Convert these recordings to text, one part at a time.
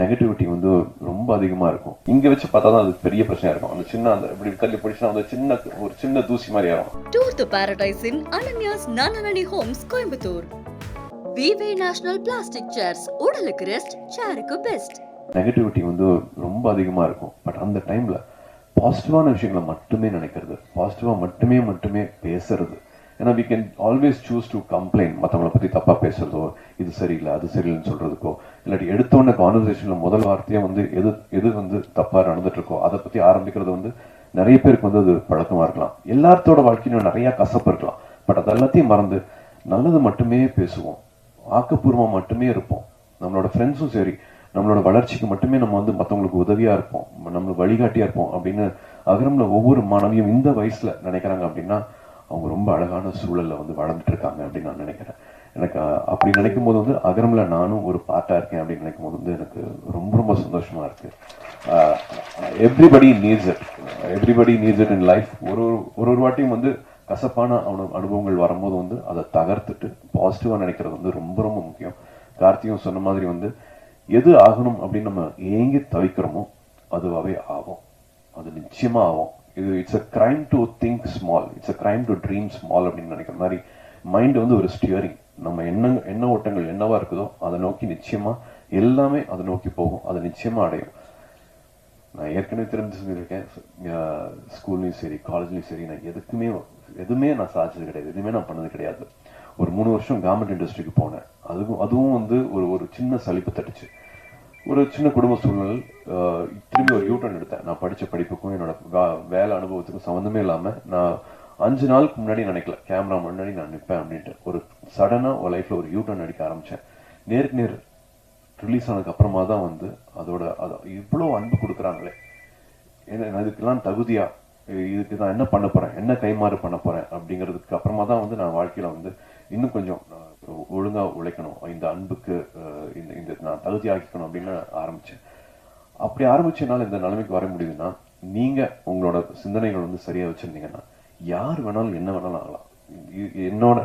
Negativity வந்து ரொம்ப அதிகமா இருக்கும். இங்க வச்சு பார்த்தா தான் அது பெரிய பிரச்சனையா இருக்கும். அந்த சின்ன அந்த இப்படி தள்ளி பிடிச்சா அந்த ஒரு சின்ன தூசி மாதிரி ஆகும். Tour the paradise in Ananya's Nananani Homes, Coimbatore. VV National Plastic Chairs. உடலுக்கு ரெஸ்ட், சேருக்கு பெஸ்ட். நெகட்டிவிட்டி வந்து ரொம்ப அதிகமா இருக்கும். பட் அந்த டைம்ல பாசிட்டிவான விஷயங்களை மட்டுமே நினைக்கிறது, பாசிட்டிவா மட்டுமே பேசுறது. ஏன்னா we can always choose to complain, மற்றவங்களை பத்தி தப்பா பேசுறதோ, இது சரியில்லை அது சரியில்லைன்னு சொல்றதுக்கோ, இல்லாட்டி எடுத்தோன்ன கான்வர்சேஷன்ல முதல் வார்த்தையே வந்து எது வந்து தப்பா நடந்துட்டு இருக்கோ அதை பத்தி ஆரம்பிக்கிறது வந்து நிறைய பேருக்கு வந்து அது பழக்கமா இருக்கலாம். எல்லாத்தோட வாழ்க்கையிலும் நிறைய கசப்பு இருக்கலாம். பட் அது எல்லாத்தையும் மறந்து நல்லது மட்டுமே பேசுவோம், ஆக்கப்பூர்வமா மட்டுமே இருப்போம். நம்மளோட ஃப்ரெண்ட்ஸும் சரி, நம்மளோட வளர்ச்சிக்கு மட்டுமே நம்ம வந்து மற்றவங்களுக்கு உதவியா இருப்போம், நம்மளுக்கு வழிகாட்டியா இருப்போம் அப்படின்னு அகரம்ல ஒவ்வொரு மாணவியும் இந்த வயசுல நினைக்கிறாங்க அப்படின்னா அவங்க ரொம்ப அழகான சூழல்ல வந்து வளர்ந்துட்டு இருக்காங்க அப்படின்னு நான் நினைக்கிறேன். எனக்கு அப்படி நினைக்கும் போது வந்து அகரம்ல நானும் ஒரு பார்ட்டா இருக்கேன் அப்படின்னு நினைக்கும் போது வந்து எனக்கு ரொம்ப சந்தோஷமா இருக்கு. Everybody needs it in life. ஒரு வாட்டியும் வந்து கசப்பான அனுபவங்கள் வரும்போது வந்து அதை தகர்த்துட்டு பாசிட்டிவா நினைக்கிறது வந்து ரொம்ப முக்கியம். கார்த்தியும் சொன்ன மாதிரி வந்து எது ஆகணும் அப்படின்னு நம்ம ஏங்கி தவிக்கிறோமோ அதுவாகவே ஆகும், அது நிச்சயமா ஆகும். இது it's a crime to think small, it's a crime to dream small அப்படின்னு நினைக்கிற மாதிரி மைண்ட் வந்து ஒரு ஸ்டியரிங். நம்ம எண்ண ஓட்டங்கள் என்னவா இருக்குதோ அதை நோக்கி நிச்சயமா எல்லாமே அதை நோக்கி போகும், அதை நிச்சயமா அடையும். நான் ஏற்கனவே தெரிஞ்சு சொல்லியிருக்கேன், ஸ்கூல்லையும் சரி காலேஜ்லையும் சரி நான் எதுவுமே நான் சாதிச்சது கிடையாது, எதுவுமே நான் பண்ணது கிடையாது. ஒரு 3 வருஷம் கவர்மெண்ட் இண்டஸ்ட்ரிக்கு போனேன். அதுவும் வந்து ஒரு சின்ன சலிப்பு தட்டுச்சு. ஒரு சின்ன குடும்ப சூழ்நிலை, திரும்பி ஒரு யூட்டர்ன் எடுத்தேன். நான் படிச்ச படிப்புக்கும் என்னோட வேலை அனுபவத்துக்கும் சம்மந்தமே இல்லாம நான் 5 நாளுக்கு முன்னாடி நினைக்கல கேமரா முன்னாடி நான் நிற்பேன் அப்படின்ட்டு. ஒரு சடனா ஒரு லைஃப்ல ஒரு யூட்டர்ன் அடிக்க ஆரம்பிச்சேன். நேருக்கு நேர் ரிலீஸ் ஆனதுக்கு அப்புறமா தான் வந்து இவ்வளவு அன்பு கொடுக்குறாங்களே, என்ன இதுக்கெல்லாம் தகுதியா, இதுக்கு நான் என்ன பண்ண போறேன், என்ன கைமாறு பண்ண போறேன் அப்படிங்கிறதுக்கு அப்புறமா தான் வந்து நான் வாழ்க்கையில வந்து இன்னும் கொஞ்சம் ஒழுங்கா உழைக்கணும், இந்த அன்புக்கு இந்த நான் தகுதி ஆக்கிக்கணும் அப்படின்னு ஆரம்பிச்சேன். அப்படி ஆரம்பிச்சனால இந்த நிலைமைக்கு வர முடியுதுன்னா நீங்க உங்களோட சிந்தனைகள் வந்து சரியா வச்சிருந்தீங்கன்னா யார் வேணாலும் என்ன வேணாலும் ஆகலாம். என்னோட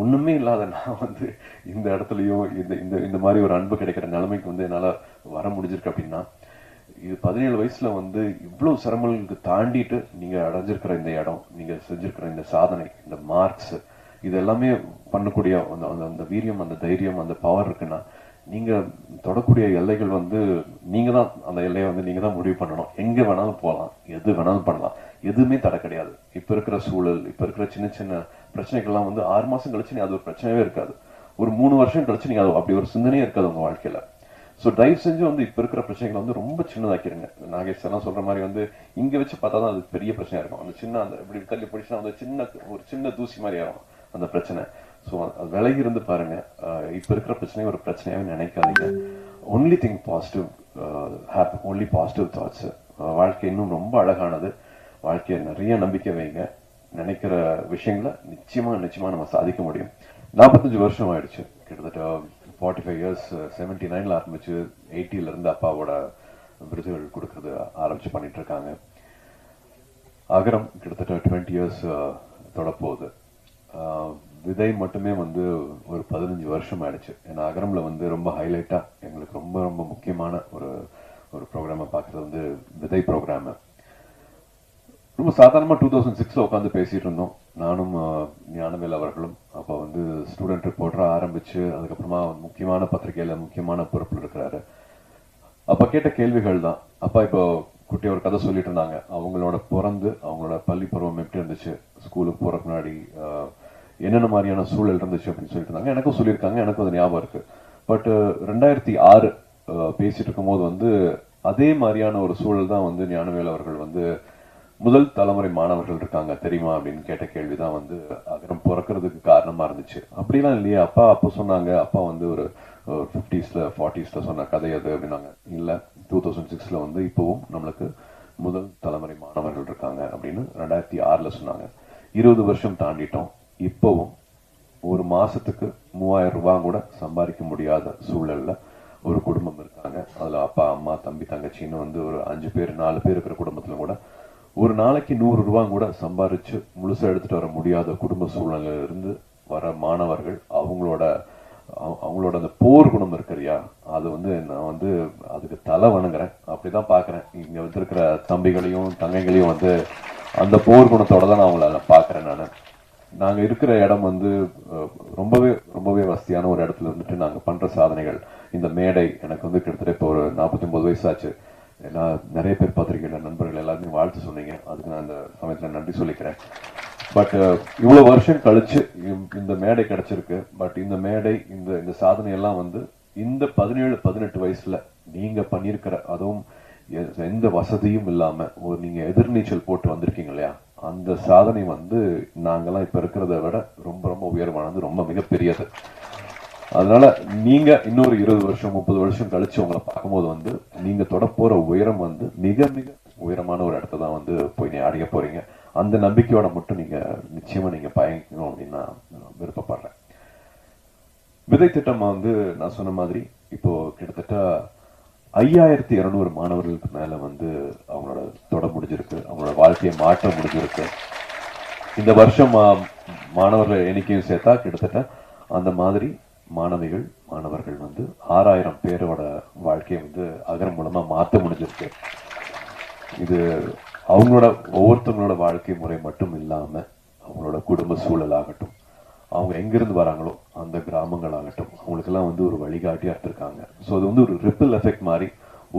ஒண்ணுமே இல்லாத நான் வந்து இந்த இடத்துலயும் இந்த மாதிரி ஒரு அன்பு கிடைக்கிற நிலைமைக்கு வந்து என்னால வர முடிஞ்சிருக்கு அப்படின்னா இது 17 வயசுல வந்து இவ்வளவு சிரமங்களுக்கு தாண்டிட்டு நீங்க அடைஞ்சிருக்கிற இந்த இடம், நீங்க செஞ்சிருக்கிற இந்த சாதனை, இந்த மார்க்ஸ், இது எல்லாமே பண்ணக்கூடிய அந்த வீரியம், அந்த தைரியம், அந்த பவர் இருக்குன்னா நீங்க தொடக்கூடிய எல்லைகள் வந்து நீங்க தான் அந்த எல்லையை வந்து நீங்க தான் முடிவு பண்ணணும். எங்க வேணாலும் போகலாம், எது வேணாலும் பண்ணலாம், எதுவுமே தடை கிடையாது. இப்ப இருக்கிற சூழல், இப்ப இருக்கிற சின்ன பிரச்சனைகள்லாம் வந்து 6 மாசம் கழிச்சு நீ அது ஒரு பிரச்சனையே இருக்காது, ஒரு 3 வருஷம் கழிச்சு நீங்க அப்படி ஒரு சிந்தனையே இருக்காது உங்க வாழ்க்கையில. ஸோ தயவு செஞ்சு வந்து இப்ப இருக்கிற பிரச்சனைகளை வந்து ரொம்ப சின்னதாக்கிருங்க. நாகேஷ் எல்லாம் சொல்ற மாதிரி வந்து இங்க வச்சு பார்த்தா தான் அது பெரிய பிரச்சனையா இருக்கும். அந்த இப்படி தள்ளி பிடிச்சா ஒரு சின்ன தூசி மாதிரி ஆகும் அந்த பிரச்சனை. ஸோ அது விலகி இருந்து பாருங்க. இப்ப இருக்கிற பிரச்சனையை ஒரு பிரச்சனையாவே நினைக்காதீங்க. Only think positive, have only positive thoughts. வாழ்க்கை இன்னும் ரொம்ப அழகானது. வாழ்க்கையை நிறைய நம்பிக்கை வைங்க. நினைக்கிற விஷயங்களை நிச்சயமா நம்ம சாதிக்க முடியும். 45 வருஷம் ஆயிடுச்சு, கிட்டத்தட்ட 45 இயர்ஸ். 79ல ஆரம்பிச்சு 80ல இருந்து அப்பாவோட விருதுகள் கொடுக்கறது ஆரம்பிச்சு பண்ணிட்டு இருக்காங்க. அகரம் கிட்டத்தட்ட 20 இயர்ஸ் தொடப்போகுது. விதை மட்டுமே வந்து ஒரு 15 வருஷம் ஆயிடுச்சு. ஏன்னா அகரம்ல வந்து ரொம்ப ஹைலைட்டா எங்களுக்கு ரொம்ப முக்கியமான ஒரு ப்ரோக்ராமை பார்க்கறது வந்து விதை ப்ரோக்ராம். ரொம்ப சாதாரணமா 2006ல உட்காந்து பேசிட்டு இருந்தோம், நானும் ஞானவேல் அவர்களும். அப்ப வந்து ஸ்டூடெண்ட் ரிப்போர்ட்டரா ஆரம்பிச்சு அதுக்கப்புறமா முக்கியமான பத்திரிகையில முக்கியமான பொறுப்புல இருக்கிறாரு. அப்ப கேட்ட கேள்விகள் தான். அப்பா இப்போ குட்டி ஒரு கதை சொல்லிட்டு இருந்தாங்க. அவங்களோட பள்ளி பருவம் எப்படி இருந்துச்சு, ஸ்கூலுக்கு போறதுக்கு முன்னாடி என்னென்ன மாதிரியான சூழல் இருந்துச்சு அப்படின்னு சொல்லிட்டு இருந்தாங்க. எனக்கும் சொல்லியிருக்காங்க, எனக்கும் அது ஞாபகம் இருக்கு. பட் 2006 பேசிட்டு இருக்கும் போது வந்து அதே மாதிரியான ஒரு சூழல் தான் வந்து ஞானவேல் அவர்கள் வந்து முதல் தலைமுறை மாணவர்கள் இருக்காங்க தெரியுமா அப்படின்னு கேட்ட கேள்விதான் வந்து அகரம் பிறக்கிறதுக்கு காரணமா இருந்துச்சு. அப்படிலாம் இல்லையா அப்பா அப்போ சொன்னாங்க, அப்பா வந்து ஒரு 50ஸ்ல 40ஸ்ல சொன்ன கதை அது அப்படின்னாங்க. இல்ல 2006ல வந்து இப்பவும் நம்மளுக்கு முதல் தலைமுறை மாணவர்கள் இருக்காங்க அப்படின்னு 2006ல சொன்னாங்க. 20 வருஷம் தாண்டிட்டோம். இப்பவும் ஒரு மாசத்துக்கு 3000 ரூபாய் கூட சம்பாதிக்க முடியாத சூழல்ல ஒரு குடும்பம் இருக்காங்க. அதுல அப்பா அம்மா தம்பி தங்கச்சின்னு வந்து ஒரு 5 பேர் 4 பேர் இருக்கிற குடும்பத்துல கூட ஒரு நாளைக்கு 100 ரூபாய் கூட சம்பாரிச்சு முழுசா எடுத்துட்டு வர முடியாத குடும்ப சூழ்நிலையில இருந்து வர மாணவர்கள் அவங்களோட அந்த போர் குணம் இருக்கிறியா அது வந்து நான் வந்து அதுக்கு தலை வணங்குறேன். அப்படிதான் பார்க்குறேன். இங்கே வந்திருக்கிற தம்பிகளையும் தங்கைகளையும் வந்து அந்த போர் குணத்தோட தான் நான் அவங்கள பார்க்குறேன். நாங்கள் இருக்கிற இடம் வந்து ரொம்பவே ரொம்பவே வசதியான ஒரு இடத்துல இருந்துட்டு நாங்கள் பண்ணுற சாதனைகள், இந்த மேடை எனக்கு வந்து கிட்டத்தட்ட இப்போ ஒரு 49 வயசாச்சு. நான் நிறைய பேர் பார்த்துருக்கேன், நண்பர்கள் எல்லாருமே வாழ்த்து சொன்னீங்க. அதுக்கு நான் இந்த சமயத்தில் நன்றி சொல்லிக்கிறேன். பட் இவ்வளவு வருஷம் கழிச்சு இந்த மேடை கிடைச்சிருக்கு. பட் இந்த மேடை இந்த சாதனை எல்லாம் வந்து இந்த 17-18 வயசுல நீங்க பண்ணியிருக்கிற, அதுவும் எந்த வசதியும் இல்லாம நீங்க எதிர்நீச்சல் போட்டு வந்திருக்கீங்க இல்லையா, அந்த சாதனை வந்து நாங்கெல்லாம் இப்ப இருக்கிறத விட ரொம்ப ரொம்ப உயர்வானது, ரொம்ப மிகப்பெரியது. அதனால நீங்க இன்னொரு 20 வருஷம் 30 வருஷம் கழிச்சு உங்களை பார்க்கும்போது வந்து நீங்க தொட போற உயரம் வந்து மிக மிக உயரமான ஒரு இடத்த தான் வந்து போய் அடைய போறீங்க. அந்த நம்பிக்கையோட மட்டும் நீங்க நிச்சயமா நீங்க பயணிக்கணும் அப்படின்னு நான் விருப்பப்படுறேன். விதை திட்டம் வந்து நான் சொன்ன மாதிரி இப்போ கிட்டத்தட்ட 5200 மாணவர்களுக்கு மேல வந்து அவங்களோட தொட முடிஞ்சிருக்கு, அவங்களோட வாழ்க்கையை மாற்ற முடிஞ்சிருக்கு. இந்த வருஷம் மாணவர்கள் எண்ணிக்கையும் சேர்த்தா கிட்டத்தட்ட அந்த மாதிரி மாணவர்கள் வந்து 6000 பேரோட வாழ்க்கையை வந்து அகரம் மூலமா மாற்ற முடிஞ்சிருக்கு. இது அவங்களோட ஒவ்வொருத்தவங்களோட வாழ்க்கை முறை மட்டும் இல்லாம அவங்களோட குடும்ப சூழல் ஆகட்டும், அவங்க எங்கிருந்து வராங்களோ அந்த கிராமங்கள் ஆகட்டும், அவங்களுக்கெல்லாம் வந்து ஒரு வழிகாட்டியா இருந்திருக்காங்க. ஸோ அது வந்து ஒரு ரிப்பிள் எஃபெக்ட் மாதிரி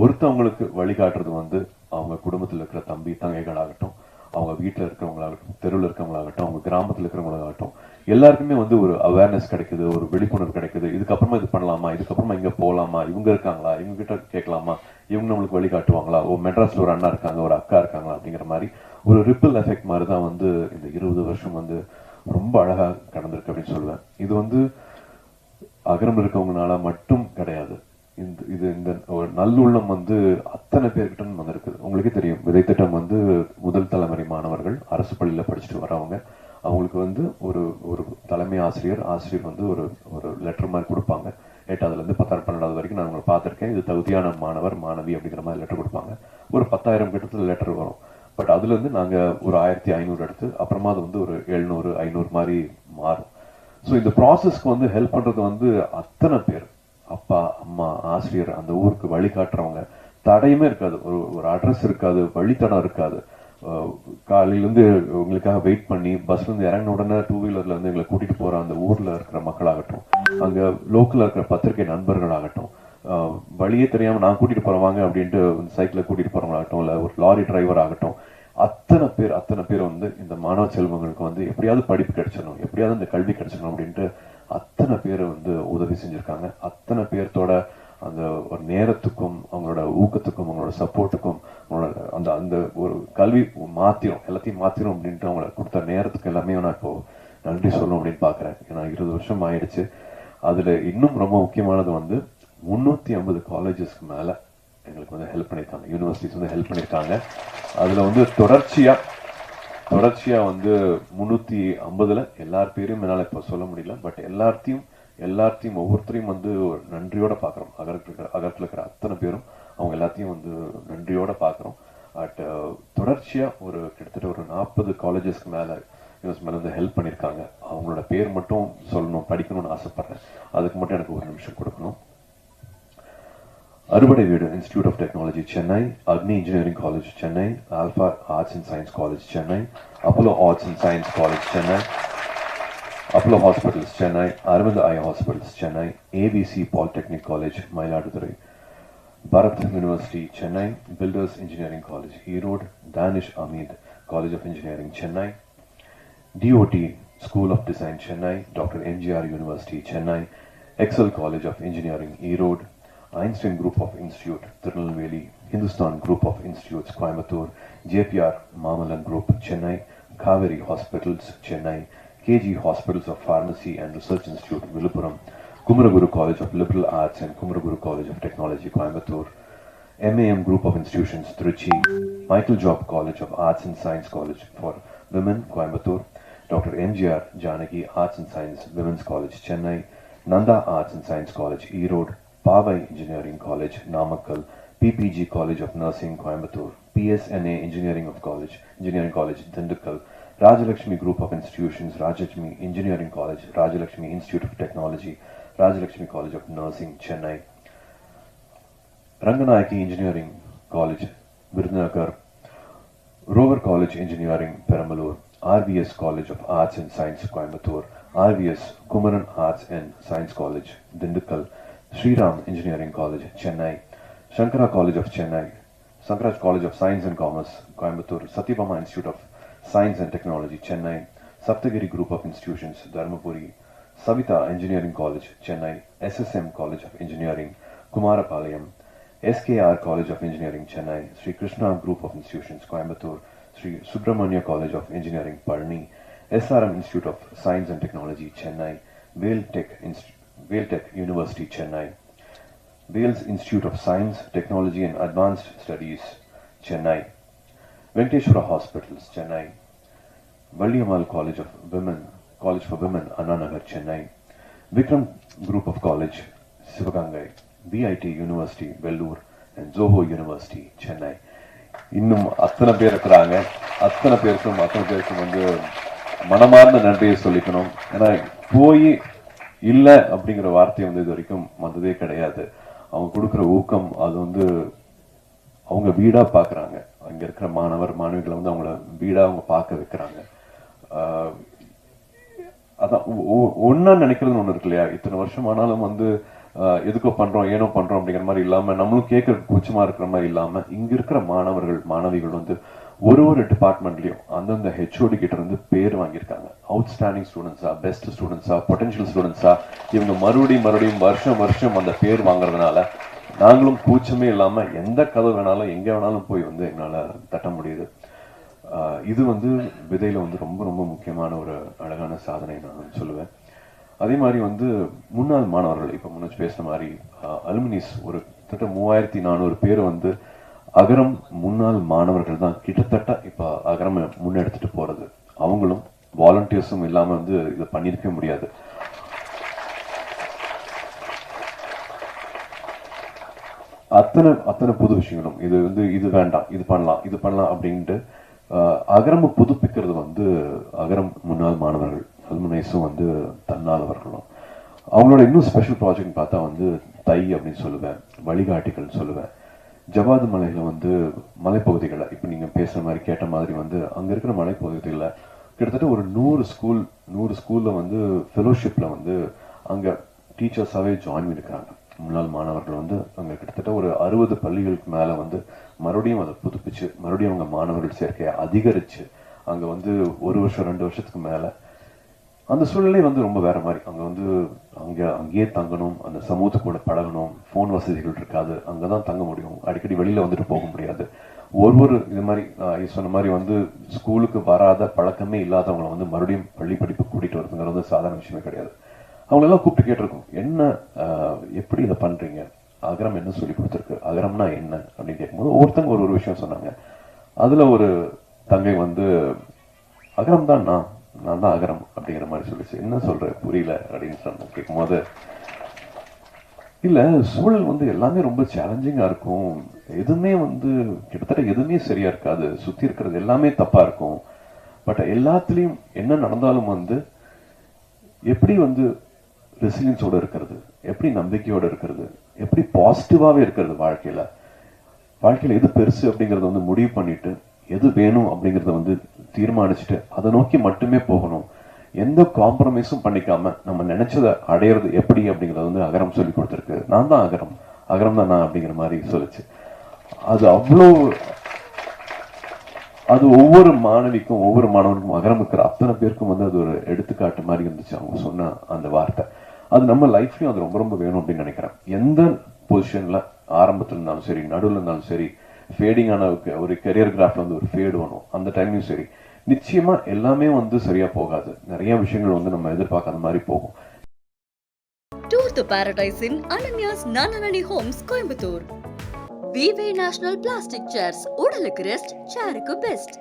ஒருத்தவங்களுக்கு வழிகாட்டுறது வந்து அவங்க குடும்பத்தில் இருக்கிற தம்பி தங்கைகள் ஆகட்டும், அவங்க வீட்டில் இருக்கிறவங்களாகட்டும், தெருவில் இருக்கிறவங்களாகட்டும், அவங்க கிராமத்தில் இருக்கிறவங்களாகட்டும், எல்லாருக்குமே வந்து ஒரு அவேர்னஸ் கிடைக்குது, ஒரு விழிப்புணர்வு கிடைக்குது. இதுக்கப்புறமா இது பண்ணலாமா, இதுக்கப்புறமா இங்க போகலாமா, இவங்க இருக்காங்களா, இவங்க கிட்ட கேட்கலாமா, இவங்க நம்மளுக்கு வழிகாட்டுவாங்களா, மெட்ராஸ்ல ஒரு அண்ணா இருக்காங்க, ஒரு அக்கா இருக்காங்களா, அப்படிங்கிற மாதிரி ஒரு ரிப்பிள் எஃபெக்ட் மாதிரி தான் வந்து இந்த 20 வருஷம் வந்து ரொம்ப அழகா கடந்திருக்கு அப்படின்னு சொல்லுவேன். இது வந்து அகரம் இருக்கவங்கனால மட்டும் கிடையாது. இந்த ஒரு நல்லுள்ளம் வந்து அத்தனை பேர்கிட்ட வந்திருக்குது. உங்களுக்கே தெரியும், விதை திட்டம் வந்து முதல் தலைமுறை மாணவர்கள் அரசு பள்ளியில படிச்சுட்டு வரவங்க, அவங்களுக்கு வந்து ஒரு ஒரு தலைமை ஆசிரியர் வந்து ஒரு லெட்டர் மாதிரி கொடுப்பாங்க. 8ஆவதுல இருந்து 10ஆவது 12ஆவது வரைக்கும் நான் உங்களை பார்த்திருக்கேன். இது தகுதியான மாணவர் மாணவி அப்படிங்கிற மாதிரி லெட்டர் கொடுப்பாங்க. ஒரு 10,000 கிட்டத்துல லெட்டர் வரும். பட் அதுல இருந்து நாங்க ஒரு 1500 எடுத்து அப்புறமா அது வந்து ஒரு 700 500 மாதிரி மாறும். ஸோ இந்த ப்ராசஸ்க்கு வந்து ஹெல்ப் பண்றது வந்து அத்தனை பேர், அப்பா அம்மா ஆசிரியர், அந்த ஊருக்கு வழிகாட்டுறவங்க, தடையுமே இருக்காது, ஒரு அட்ரஸ் இருக்காது, வழித்தடம் இருக்காது. காலையிலேருந்து உங்களுக்காக வெயிட் பண்ணி பஸ்ல இருந்து இறங்கின உடனே 2 வீலர்ல இருந்து எங்களை கூட்டிட்டு போற அந்த ஊர்ல இருக்கிற மக்களாகட்டும், அங்க லோக்கல்ல இருக்கிற பத்திரிகை நண்பர்களாகட்டும், வழியே தெரியாம நான் கூட்டிட்டு போறவாங்க அப்படின்ட்டு சைக்கிள கூட்டிட்டு போறவங்களாகட்டும், இல்ல ஒரு லாரி டிரைவர் ஆகட்டும், அத்தனை பேர் வந்து இந்த மாணவ செல்வங்களுக்கு வந்து எப்படியாவது படிப்பு கிடைச்சிடணும், எப்படியாவது இந்த கல்வி கிடைச்சிடணும் அப்படின்ட்டு அத்தனை பேர் வந்து உதவி செஞ்சிருக்காங்க. அத்தனை பேர்த்தோட அந்த ஒரு நேரத்துக்கும் அவங்களோட ஊக்கத்துக்கும் அவங்களோட சப்போர்ட்டுக்கும் அவங்களோட அந்த அந்த ஒரு கல்வி எல்லாத்தையும் மாத்திரும் அப்படின்ட்டு அவங்கள கொடுத்த நேரத்துக்கு எல்லாமே நான் இப்போ நன்றி சொல்லணும் அப்படின்னு பாக்குறேன். ஏன்னா 20 வருஷம் ஆயிடுச்சு. அதுல இன்னும் ரொம்ப முக்கியமானது வந்து 350 காலேஜஸ்க்கு மேல எங்களுக்கு வந்து ஹெல்ப் பண்ணியிருக்காங்க, யூனிவர்சிட்டிஸ் வந்து ஹெல்ப் பண்ணியிருக்காங்க. அதுல வந்து தொடர்ச்சியா வந்து 350ல எல்லார் பேரையும் என்னால இப்ப சொல்ல முடியல. பட் எல்லாத்தையும் ஒவ்வொருத்தரையும் வந்து நன்றியோட பாக்குறோம். அகரத்துல இருக்கிற அத்தனை பேரும் அவங்க எல்லாத்தையும் வந்து நன்றியோட பாக்குறோம். பட் தொடர்ச்சியா கிட்டத்தட்ட ஒரு 40 காலேஜஸ்க்கு மேல வந்து ஹெல்ப் பண்ணியிருக்காங்க. அவங்களோட பேர் மட்டும் சொல்லணும், படிக்கணும்னு ஆசைப்படுறேன். அதுக்கு மட்டும் எனக்கு ஒரு நிமிஷம் கொடுக்கணும். அறுபடை வீடு institute of technology Chennai, Agni engineering college Chennai, alpha arts and science college Chennai, Apollo arts and science college Chennai, Apollo hospitals Chennai, Aravind eye hospitals Chennai, ABC polytechnic college Mayiladuthurai, Bharath university Chennai, builders engineering college Erode, Dhanish Ahmed college of engineering Chennai, DOT school of design Chennai, doctor MGR university Chennai, Excel college of engineering Erode, Einstein Group of Institute, Tirunelveli, Hindustan Group of Institutes, Coimbatore, JPR Mamalan Group, Chennai, Kaveri Hospitals, Chennai, KG Hospitals of Pharmacy and Research Institute, Viluppuram, Kumaraguru College of Liberal Arts and Kumaraguru College of Technology, Coimbatore, MAM Group of Institutions, Trichy, Michael Job College of Arts and Science College for Women, Coimbatore, Dr. MGR Janaki Arts and Science Women's College, Chennai, Nanda Arts and Science College, Erode, Pavai Engineering College, Namakkal, PPG College of Nursing, Coimbatore, PSNA Engineering College, Dindigul, Rajalakshmi Group of Institutions, Rajalakshmi Engineering College, Rajalakshmi Institute of Technology, Rajalakshmi College of Nursing, Chennai, Ranganayaki Engineering College, Virudhunagar, Rover College Engineering, Perambalur, RVS College of Arts and Science, Coimbatore, RVS Kumaran Arts and Science College, Dindukkal, Sriram Engineering College, Chennai, Shankara College of Chennai, Sankaraj College of Science and Commerce, Coimbatore, Satyabama Institute of Science and Technology, Chennai, Saptagiri Group of Institutions, Dharmapuri, Savita Engineering College, Chennai, SSM College of Engineering, Kumarapalayam, SKR College of Engineering, Chennai, Sri Krishna Group of Institutions, Coimbatore, Sri Subramania College of Engineering, Parni, SRM Institute of Science and Technology, Chennai, Vailtech University, Chennai, Wales Institute of Science, Technology and Advanced Studies, Chennai, Venkateshwara Hospitals, Chennai, Valliyamal College for Women, Anna Nagar, Chennai, Vikram Group of College, Sivagangai, BIT University, Vellore, and Zoho University, Chennai. இன்னும் அத்தனை பேர் இருக்கிறாங்க. அத்தனை பேருக்கும் வந்து மனமார்ந்த நன்றியை சொல்லிக்கணும். ஏன்னா போய் இல்லை அப்படிங்கிற வார்த்தை வந்து இது வரைக்கும் வந்ததே கிடையாது. அவங்க கொடுக்குற ஊக்கம் அது வந்து அவங்க வீடா பாக்குறாங்க. அங்க இருக்கிற மாணவிகளை வந்து அவங்கள வீடா அவங்க பார்க்க வைக்கிறாங்க. அதான் ஒன்னா நினைக்கிறது ஒண்ணு இருக்கு இல்லையா? இத்தனை வருஷம் ஆனாலும் வந்து எதுக்கோ பண்றோம் ஏனோ பண்றோம் அப்படிங்கிற மாதிரி இல்லாம, நம்மளும் கேட்க கூச்சமா இருக்கிற மாதிரி இல்லாம, இங்க இருக்கிற மாணவிகள் வந்து ஒரு டிபார்ட்மெண்ட்லயும் அந்தந்த ஹெச்ஓடி கிட்ட இருந்து பேர் வாங்கியிருக்காங்க. அவுட்ஸ்டாண்டிங் ஸ்டூடெண்ட்ஸா, பெஸ்ட் ஸ்டூடெண்ட்ஸா, பொட்டன்ஷியல் ஸ்டூடெண்ட்ஸா, இவங்க மறுபடியும் வருஷம் அந்த பேர் வாங்குறதுனால நாங்களும் கூச்சமே இல்லாம எந்த கதை வேணாலும் எங்க வேணாலும் போய் வந்து எங்களால தட்ட முடியுது. இது வந்து விதையில வந்து ரொம்ப ரொம்ப முக்கியமான ஒரு அழகான சாதனை நான் சொல்லுவேன். அதே மாதிரி வந்து முன்னாள் மாணவர்கள், இப்ப முன்னாடி பேசுற மாதிரி அலுமினிஸ் ஒரு கிட்டத்தட்ட 3400 பேர் வந்து அகரம் முன்னாள் மாணவர்கள் தான் கிட்டத்தட்ட இப்ப அகரம் முன்னெடுத்துட்டு போறது. அவங்களும் வாலண்டியர்ஸும் இல்லாம வந்து இதை பண்ணிருக்க முடியாது. அத்தனை புது விஷயங்களும் இது வேண்டாம், இது பண்ணலாம் அப்படின்ட்டு அகரம் புதுப்பிக்கிறது வந்து அகரம் முன்னாள் மாணவர்கள், அலுமினைஸும் வந்து தன்னாளவர்களும். அவங்களோட இன்னும் ஸ்பெஷல் ப்ராஜெக்ட் பார்த்தா வந்து தை அப்படின்னு சொல்லுவேன், வழிகாட்டிகள் சொல்லுவேன். ஜவாது மலையில வந்து மலைப்பகுதிகளை இப்ப நீங்க பேசுற மாதிரி கேட்ட மாதிரி வந்து அங்க இருக்கிற மலைப்பகுதிகளில் கிட்டத்தட்ட ஒரு 100 ஸ்கூல்ல வந்து ஃபெலோஷிப்ல வந்து அங்க டீச்சர்ஸாவே ஜாயின் பண்ணிருக்காங்க. முன்னாள் மாணவர்கள் வந்து அங்க கிட்டத்தட்ட ஒரு 60 பள்ளிகளுக்கு மேல வந்து மறுபடியும் அதை புதுப்பிச்சு மறுபடியும் அவங்க மாணவர்கள் சேர்க்கையை அதிகரிச்சு அங்க வந்து 1 வருஷம் 2 வருஷத்துக்கு மேல அந்த சூழ்நிலை வந்து ரொம்ப வேற மாதிரி. அங்க வந்து அங்கேயே தங்கணும், அந்த சமூகத்து கூட பழகணும், போன் வசதிகள் இருக்காது, அங்கதான் தங்க முடியும், அடிக்கடி வெளியில வந்துட்டு போக முடியாது. ஒவ்வொரு இது மாதிரி சொன்ன மாதிரி வந்து ஸ்கூலுக்கு வராத பழக்கமே இல்லாதவங்களை வந்து மறுபடியும் பள்ளி படிப்பு கூட்டிட்டு வருதுங்கிறது வந்து சாதாரண விஷயமே கிடையாது. அவங்களெல்லாம் கூப்பிட்டு கேட்டிருக்கோம், என்ன எப்படி இதை பண்றீங்க, அகரம் என்ன சொல்லி கொடுத்துருக்கு, அகரம்னா என்ன அப்படின்னு கேட்கும்போது ஒவ்வொருத்தங்க ஒரு விஷயம் சொன்னாங்க. அதுல ஒரு தங்கை வந்து அகரம் தான் நான் தான் அகரம் அப்படிங்கிற மாதிரி சொல்லிச்சு. என்ன சொல்ற புரியல அப்படின்னு சொன்ன கேட்கும்போது, இல்ல சூழல் வந்து எல்லாமே ரொம்ப சேலஞ்சிங்கா இருக்கும், எதுவுமே வந்து கிட்டத்தட்ட எதுவுமே சரியா இருக்காது, சுத்தி இருக்கிறது எல்லாமே தப்பா இருக்கும், பட் எல்லாத்துலயும் என்ன நடந்தாலும் வந்து எப்படி வந்து ரெசிலியன்ஸோட இருக்கிறது, எப்படி நம்பிக்கையோட இருக்கிறது, எப்படி பாசிட்டிவாவே இருக்கிறது, வாழ்க்கையில எது பெருசு அப்படிங்கறத வந்து முடிவு பண்ணிட்டு எது வேணும் அப்படிங்கறத வந்து தீர்மானிச்சுட்டு அதை நோக்கி மட்டுமே போகணும், எந்த காம்ப்ரமைஸும் பண்ணிக்காம நம்ம நினைச்சதை அடையிறது எப்படி அப்படிங்கறத வந்து அகரம் சொல்லி கொடுத்துருக்கு. நான் தான் அகரம் தான் நான் அப்படிங்கிற மாதிரி சொல்லிச்சு. அது ஒவ்வொரு மாணவிக்கும் ஒவ்வொரு மாணவனுக்கும் அகரம் இருக்கிற அத்தனை பேருக்கும் வந்து அது ஒரு எடுத்துக்காட்டு மாதிரி இருந்துச்சு அவங்க சொன்ன அந்த வார்த்தை. அது நம்ம லைஃப்லயும் அது ரொம்ப ரொம்ப வேணும் அப்படின்னு நினைக்கிறேன். எந்த பொசிஷன்ல ஆரம்பத்துல இருந்தாலும் சரி, நடுவில் இருந்தாலும் சரி, ஃபேடிங்கான ஒரு கெரியர் கிராஃப்ல வந்து ஒரு ஃபேடு வரும், அந்த டைம்லயும் சரி, நிச்சயமா எல்லாமே வந்து சரியா போகாது, நிறைய விஷயங்கள் வந்து நம்ம எதிர்பார்க்காத மாதிரி போகும். Tour the Paradise in Ananya's Nananani Homes, Coimbatore. VV National Plastic Chairs, உடலுக்கு ரெஸ்ட், சேருக்கு பெஸ்ட்.